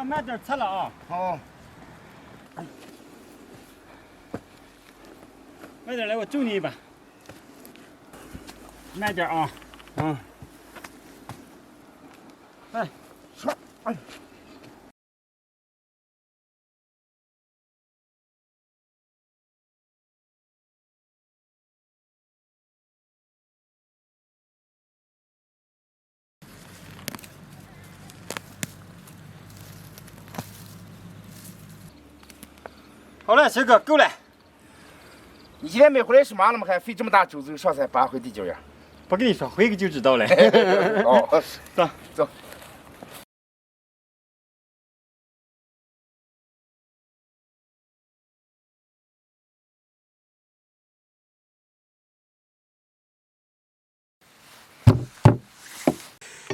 慢点擦了啊。好。慢点来，我救你一把。慢点啊。嗯。哎，说，哎。好了，小哥，够了。你今天没回来是嘛了吗？还费这么大周子上山拔回地脚呀？不跟你说，回去就知道了。哦，走走。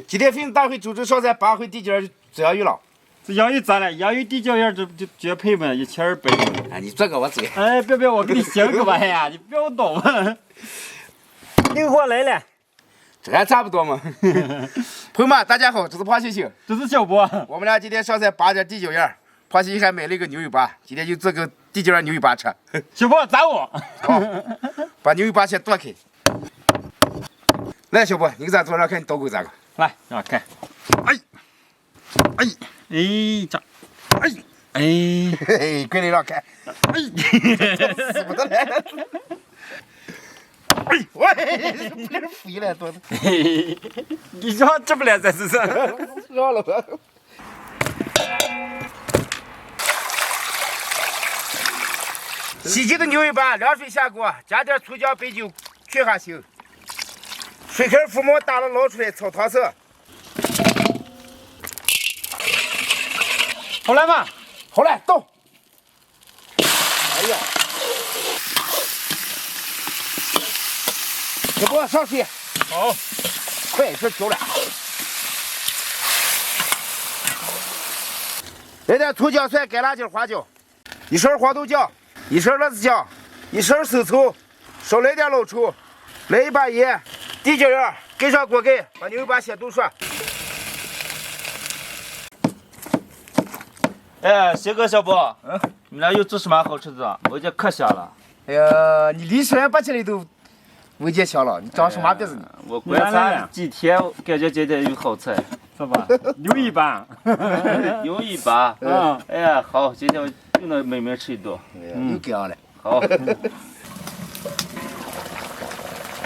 今天费大回周子上山拔回地脚这样鱼了。这养鱼咋了？养鱼地脚眼这绝配嘛，1200。哎，你这个我这个。哎，别，我给你写个吧呀，你不要动嘛。订货来了。这还差不多嘛。朋友们，大家好，这是螃蟹星，这是小波。我们俩今天上山拔点地脚眼，螃蟹星还买了一个牛尾巴，今天就做个地脚眼牛尾巴吃。小波砸我。好，把牛尾巴先剁开。来，小波，你给咱桌上看你刀工咋个？来，让我看。哎，这，嘿嘿，给你让看。死不得了。喂，不是飞了，多的。你让这不来这是啥？让了吧。洗净的牛尾巴，凉水下锅，加点醋酱、白酒，去下腥。水开浮沫，打了捞出来，炒汤色。好了吗？好了，动。哎呀，小波上水。好，快点调了。来点葱姜蒜、干辣椒、花椒，一勺黄豆酱，一勺辣子酱，一勺生抽，少来点老抽，来一把盐，地脚样，盖上锅盖，把牛尾巴先冻熟。哎，鑫哥、小波，你们俩又做什么好吃的？我已经可香了。哎呀，你离山拔起来都闻见香了，你长什么鼻子呢？我观察几天，感觉今天有好菜，是吧？牛尾巴。牛尾巴。哎呀，好，今天我又能美美吃一顿。又这样了。好。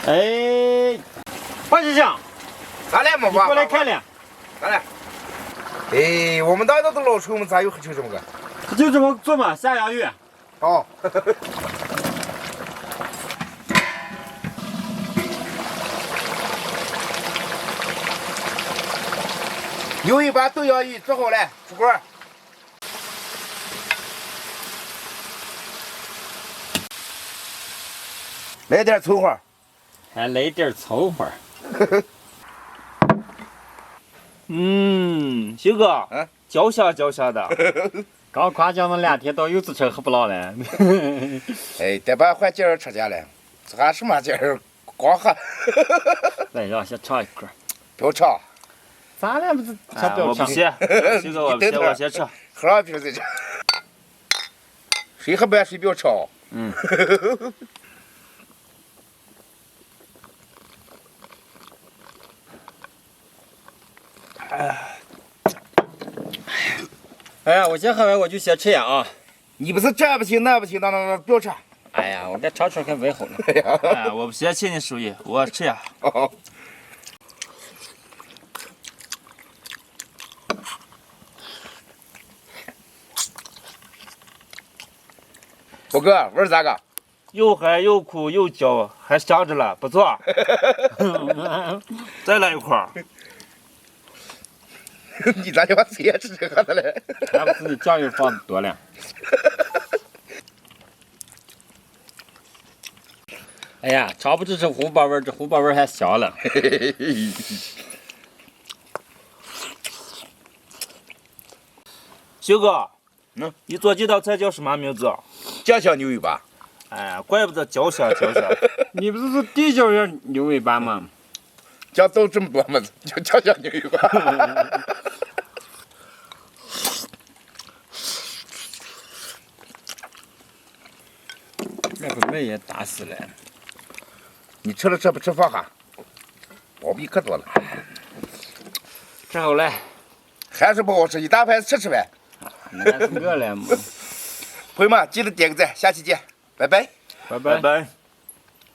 哎，黄先生，咋了，毛爸？过来看了。咋了？哎，我们当地的老手，我们咋又吃这么个？就这么做嘛，下洋鱼。好。牛尾巴豆洋鱼做好了，出锅。来点葱花，还来点葱花。鑫哥，焦香焦香的。刚夸奖了2天，到柚子吃喝不落了。哎，得把换劲儿吃去了，这还什么劲儿？光喝。来，让先尝一口。不要尝。咱俩不是先不要尝。我不先，鑫哥我不先，我先吃。喝上瓶再吃。谁喝不完谁不要吃啊。哎呀，我先喝完我就先吃呀啊！你不是这不行那不行，那不要吃。哎呀，我这尝出来还闻好呢。哎，我不嫌弃你手艺，我吃呀。宝哥，味儿咋个？又咸又苦又焦，还香着了，不错。再来一块儿。你咋就把嘴也吃这个的嘞？还不是你酱油放多了。哎呀，尝不出是胡宝味儿，这胡宝味儿还香了。鑫哥，你做这道菜叫什么名字？酱香牛尾巴。哎，怪不得焦香焦香。你不是地脚样牛尾巴吗？酱豆这么多嘛，就酱香牛尾巴。昆明也大死了。你吃了吃不吃放下？包皮可多了。吃好了。还是不好吃，一大盘吃呗。那个了嘛。朋友们，记得点个赞，下期见，拜拜。拜拜。拜。